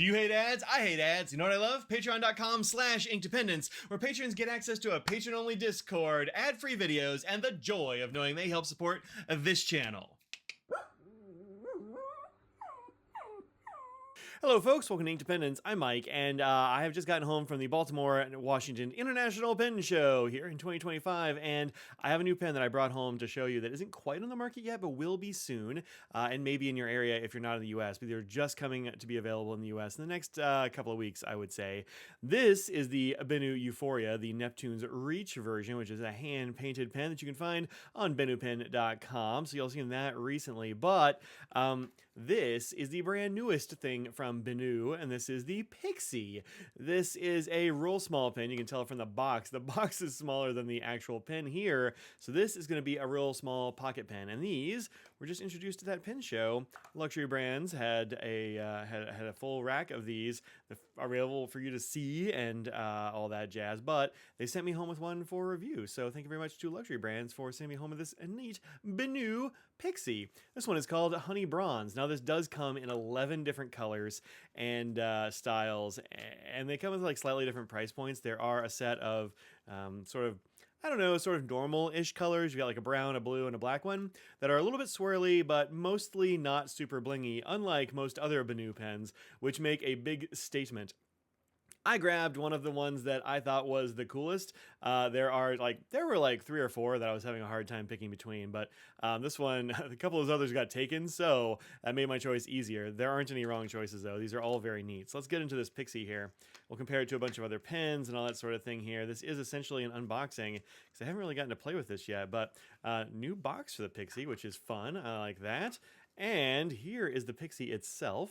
Do you hate ads? I hate ads. You know what I love? Patreon.com/inkdependence, where patrons get access to a patron-only Discord, ad-free videos, and the joy of knowing they help support this channel. Hello folks, welcome to Inkdependence. I'm Mike, and I have just gotten home from the Baltimore and Washington International Pen Show here in 2025, and I have a new pen that I brought home to show you that isn't quite on the market yet, but will be soon, and maybe in your area if you're not in the US, but they're just coming to be available in the US in the next couple of weeks, I would say. This is the Benu Euphoria, the Neptune's Reach version, which is a hand-painted pen that you can find on benupen.com, so you'll see that recently, but this is the brand newest thing from Benu, and this is the Pixie. This is a real small pen. You can tell from the box. The box is smaller than the actual pen here, so this is going to be a real small pocket pen. And these were just introduced to that pen show. Luxury Brands had a full rack of these available for you to see and all that jazz. But they sent me home with one for review. So thank you very much to Luxury Brands for sending me home with this neat Benu Pixie. This one is called Honey Bronze. Now this does come in 11 different colors and styles, and they come with like slightly different price points. There are a set of sort of normal-ish colors. You got like a brown, a blue, and a black one that are a little bit swirly, but mostly not super blingy, unlike most other Benu pens, which make a big statement. I grabbed one of the ones that I thought was the coolest. There were like 3 or 4 that I was having a hard time picking between, but this one, a couple of those others got taken, so that made my choice easier. There aren't any wrong choices though. These are all very neat. So let's get into this Pixie here. We'll compare it to a bunch of other pens and all that sort of thing here. This is essentially an unboxing because I haven't really gotten to play with this yet, but new box for the Pixie, which is fun. I like that. And here is the Pixie itself.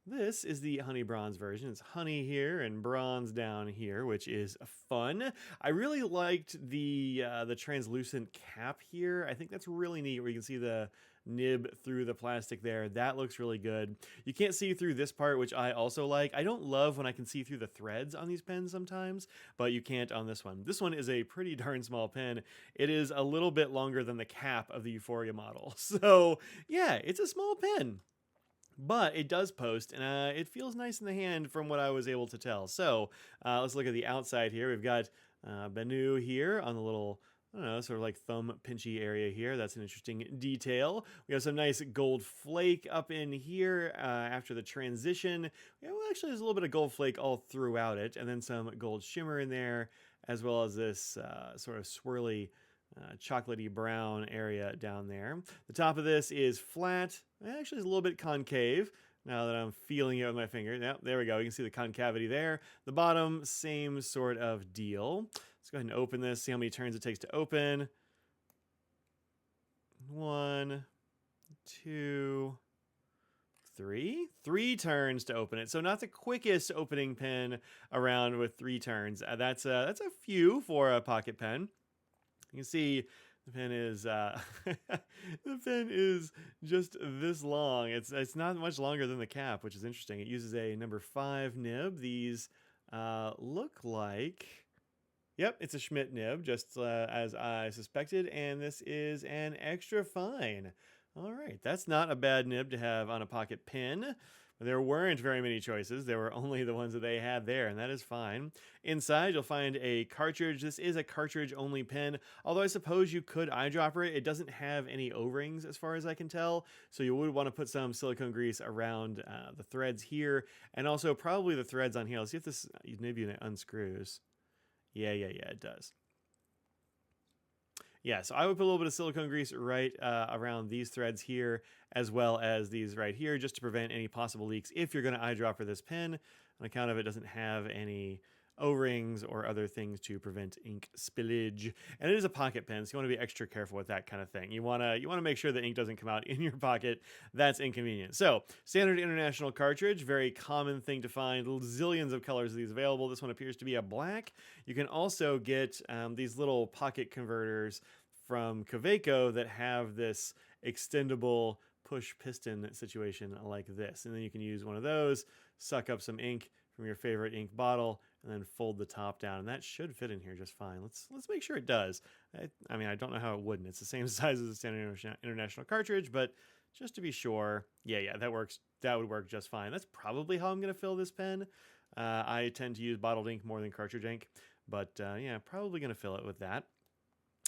This is the honey bronze version. It's honey here and bronze down here, which is fun. I really liked the translucent cap here. I think that's really neat where you can see the nib through the plastic there. That looks really good. You can't see through this part, which I also like. I don't love when I can see through the threads on these pens sometimes, but you can't on this one. This one is a pretty darn small pen. It is a little bit longer than the cap of the Euphoria model. So yeah, it's a small pen. But it does post, and it feels nice in the hand from what I was able to tell. So let's look at the outside here. We've got Benu here on the little, I don't know, sort of like thumb pinchy area here. That's an interesting detail. We have some nice gold flake up in here after the transition. Yeah, well, actually, there's a little bit of gold flake all throughout it, and then some gold shimmer in there, as well as this sort of swirly chocolatey brown area down there. The top of this is flat. Actually, it's a little bit concave now that I'm feeling it with my finger. Yep, there we go. You can see the concavity there. The bottom, same sort of deal. Let's go ahead and open this, see how many turns it takes to open. 1, 2, 3. 3 turns to open it. So not the quickest opening pen around with 3 turns. That's a few for a pocket pen. You can see the pen is the pen is just this long. It's not much longer than the cap, which is interesting. It uses a number 5 nib. These look like, yep, it's a Schmidt nib, just as I suspected, and this is an extra fine. All right, that's not a bad nib to have on a pocket pen. There weren't very many choices. There were only the ones that they had there, and that is fine. Inside, you'll find a cartridge. This is a cartridge-only pen, although I suppose you could eyedropper it. It doesn't have any O-rings as far as I can tell, so you would want to put some silicone grease around the threads here, and also probably the threads on here. Let's see if this nib unit unscrews. Yeah, it does. Yeah, so I would put a little bit of silicone grease right around these threads here, as well as these right here, just to prevent any possible leaks if you're going to eyedropper this pen, on account of it doesn't have any O-rings or other things to prevent ink spillage. And it is a pocket pen, so you want to be extra careful with that kind of thing. You want to make sure the ink doesn't come out in your pocket. That's inconvenient. So, standard international cartridge, very common thing to find. Zillions of colors of these available. This one appears to be a black. You can also get these little pocket converters from Kaweco that have this extendable push piston situation like this. And then you can use one of those, suck up some ink from your favorite ink bottle, and then fold the top down. And that should fit in here just fine. Let's make sure it does. I mean, I don't know how it wouldn't. It's the same size as a standard international cartridge, but just to be sure, yeah, that works that would work just fine. That's probably how I'm going to fill this pen. I tend to use bottled ink more than cartridge ink, but yeah, probably going to fill it with that.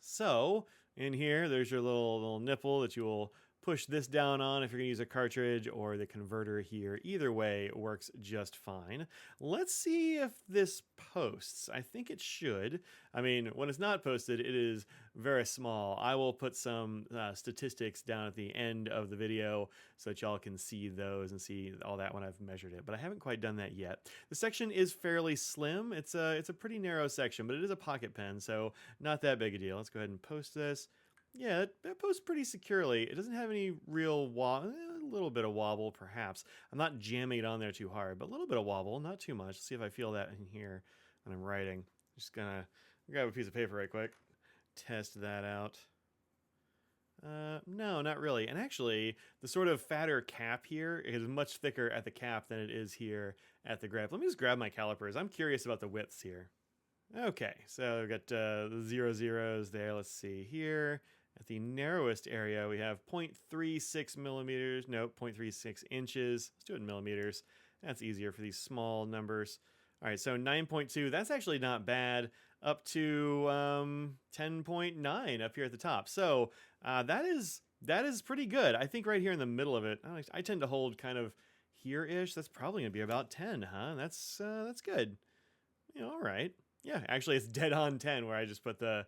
So in here, there's your little nipple that you will push this down on if you're going to use a cartridge, or the converter here. Either way works just fine. Let's see if this posts. I think it should. I mean, when it's not posted, it is very small. I will put some statistics down at the end of the video so that y'all can see those and see all that when I've measured it, but I haven't quite done that yet. The section is fairly slim. It's a pretty narrow section, but it is a pocket pen, so not that big a deal. Let's go ahead and post this. Yeah, it posts pretty securely. It doesn't have any real wobble, a little bit of wobble perhaps. I'm not jamming it on there too hard, but a little bit of wobble, not too much. Let's see if I feel that in here when I'm writing. I'm just gonna grab a piece of paper right quick, test that out. No, not really. And actually, the sort of fatter cap here is much thicker at the cap than it is here at the grip. Let me just grab my calipers. I'm curious about the widths here. Okay, so we've got the 0 zeros there. Let's see here. At the narrowest area, we have 0.36 millimeters. No, 0.36 inches. Let's do it in millimeters. That's easier for these small numbers. All right, so 9.2. That's actually not bad. Up to 10.9 up here at the top. So that is pretty good. I think right here in the middle of it, I tend to hold kind of here-ish. That's probably gonna be about 10, huh? That's good. Yeah, all right. Yeah, actually it's dead on 10 where I just put the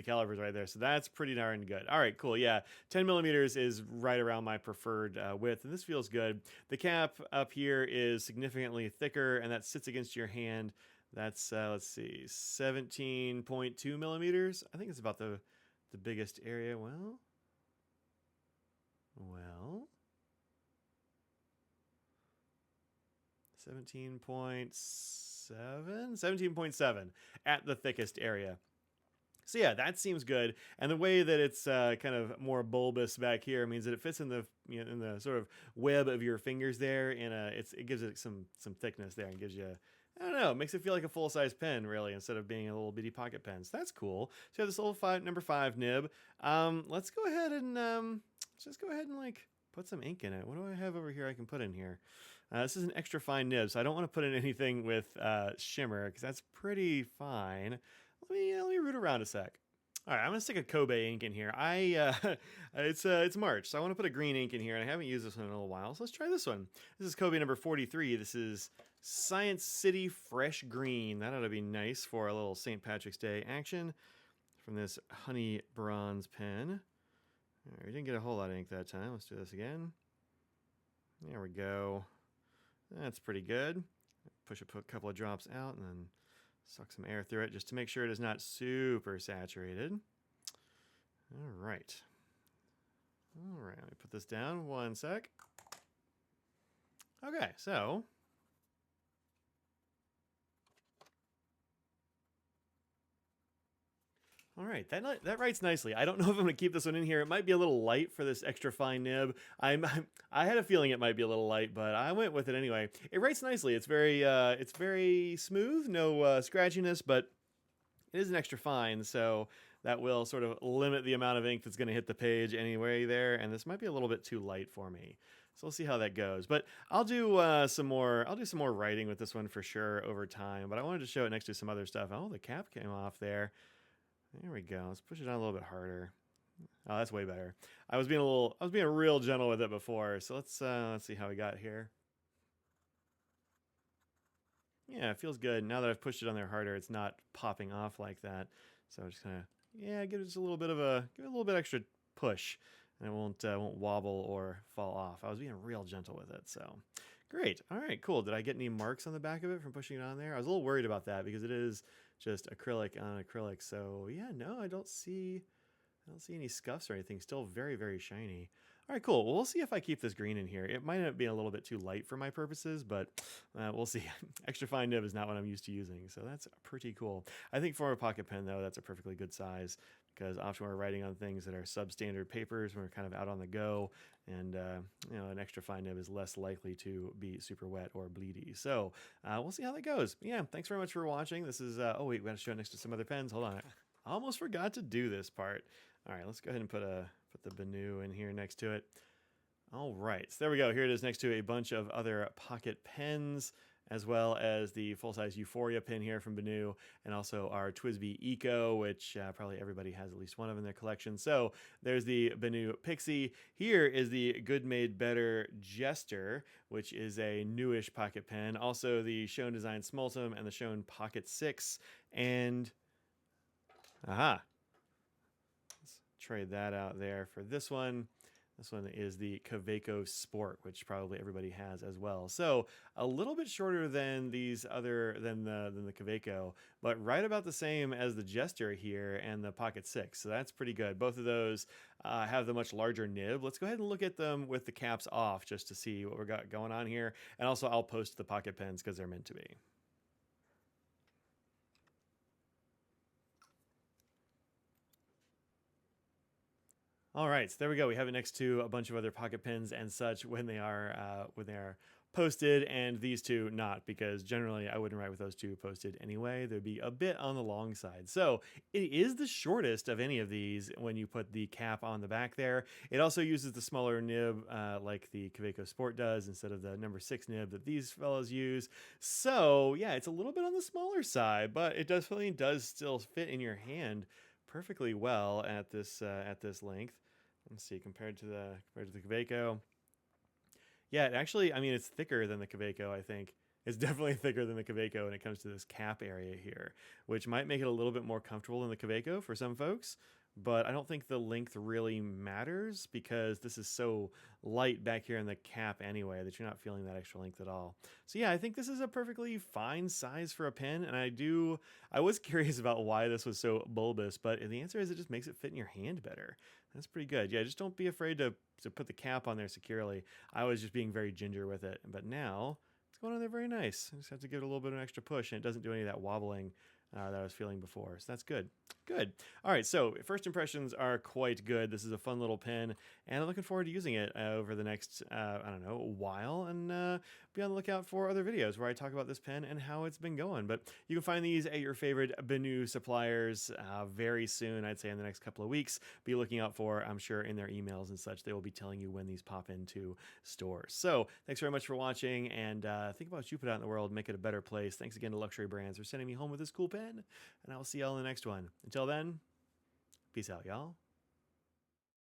calipers right there. So that's pretty darn good. All right, cool. Yeah, 10 millimeters is right around my preferred width, and this feels good. The cap up here is significantly thicker, and that sits against your hand. That's, let's see, 17.2 millimeters. I think it's about the biggest area. Well. 17.7 at the thickest area. So yeah, that seems good. And the way that it's kind of more bulbous back here means that it fits in the in the sort of web of your fingers there, and it gives it some thickness there, and gives you, I don't know, it makes it feel like a full-size pen really, instead of being a little bitty pocket pen. So that's cool. So you have this little number 5 nib. Let's go ahead and like put some ink in it. What do I have over here I can put in here? This is an extra fine nib, so I don't want to put in anything with shimmer, because that's pretty fine. Let me root around a sec. All right, I'm gonna stick a Kobe ink in here. It's March, so I want to put a green ink in here, and I haven't used this one in a little while, so let's try this one. This is Kobe number 43. This is Science City Fresh Green. That ought to be nice for a little St. Patrick's Day action from this honey bronze pen. All right, we didn't get a whole lot of ink that time. Let's do this again. There we go. That's pretty good. Push a couple of drops out and then suck some air through it just to make sure it is not super saturated. All right. Let me put this down 1 sec. Okay, so all right, that writes nicely. I don't know if I'm going to keep this one in here. It might be a little light for this extra fine nib. I had a feeling it might be a little light, but I went with it anyway. It writes nicely. It's very smooth, no scratchiness, but it is an extra fine, so that will sort of limit the amount of ink that's going to hit the page anyway there. And this might be a little bit too light for me. So we'll see how that goes. But I'll do some more writing with this one for sure over time. But I wanted to show it next to some other stuff. Oh, the cap came off there. There we go. Let's push it on a little bit harder. Oh, that's way better. I was being real gentle with it before. So let's see how we got here. Yeah, it feels good. Now that I've pushed it on there harder, it's not popping off like that. So I'm just gonna, give it just a little bit extra push, and it won't wobble or fall off. I was being real gentle with it, so great. All right, cool. Did I get any marks on the back of it from pushing it on there? I was a little worried about that because it is just acrylic on acrylic. So yeah, no, I don't see any scuffs or anything. Still very, very shiny. All right, cool. Well, we'll see if I keep this green in here. It might end up being a little bit too light for my purposes, but we'll see. Extra fine nib is not what I'm used to using, so that's pretty cool. I think for a pocket pen, though, that's a perfectly good size, because often we're writing on things that are substandard papers when we're kind of out on the go, and an extra fine nib is less likely to be super wet or bleedy. So we'll see how that goes. Yeah, thanks very much for watching. This is, oh wait, we got to show it next to some other pens. Hold on. I almost forgot to do this part. All right, let's go ahead and put the Benu in here next to it. All right, so there we go. Here it is next to a bunch of other pocket pens, as well as the full-size Euphoria pen here from Benu, and also our TWSBI Eco, which probably everybody has at least one of in their collection. So there's the Benu Pixie. Here is the Good Made Better Jester, which is a newish pocket pen. Also the Schoen Design Smultum and the Schoen Pocket 6. And, aha, let's trade that out there for this one. This one is the Kaweco Sport, which probably everybody has as well. So a little bit shorter than these other than the Kaweco, but right about the same as the Jester here and the Pocket 6. So that's pretty good. Both of those have the much larger nib. Let's go ahead and look at them with the caps off just to see what we got going on here. And also I'll post the pocket pens because they're meant to be. All right, so there we go. We have it next to a bunch of other pocket pens and such when they are posted, and these two not, because generally I wouldn't write with those two posted anyway. They'd be a bit on the long side. So it is the shortest of any of these when you put the cap on the back there. It also uses the smaller nib like the Kaweco Sport does instead of the number 6 nib that these fellows use. So yeah, it's a little bit on the smaller side, but it definitely does still fit in your hand perfectly well at this length. Let's see, compared to the Kaweco. Yeah, it actually, I mean, it's thicker than the Kaweco, I think. It's definitely thicker than the Kaweco when it comes to this cap area here, which might make it a little bit more comfortable than the Kaweco for some folks. But I don't think the length really matters because this is so light back here in the cap anyway that you're not feeling that extra length at all. So yeah, I think this is a perfectly fine size for a pen, and I was curious about why this was so bulbous, but the answer is it just makes it fit in your hand better. That's pretty good. Yeah, just don't be afraid to put the cap on there securely. I was just being very ginger with it, but now it's going on there very nice. I just have to give it a little bit of an extra push, and it doesn't do any of that wobbling that I was feeling before. So that's good. Good. All right, so first impressions are quite good. This is a fun little pen, and I'm looking forward to using it over the next, I don't know, while, and be on the lookout for other videos where I talk about this pen and how it's been going. But you can find these at your favorite Benu suppliers very soon, I'd say in the next couple of weeks. Be looking out for, I'm sure, in their emails and such, they will be telling you when these pop into stores. So thanks very much for watching, and think about what you put out in the world, make it a better place. Thanks again to Luxury Brands for sending me home with this cool pen, and I will see y'all in the next one. Until then, peace out, y'all.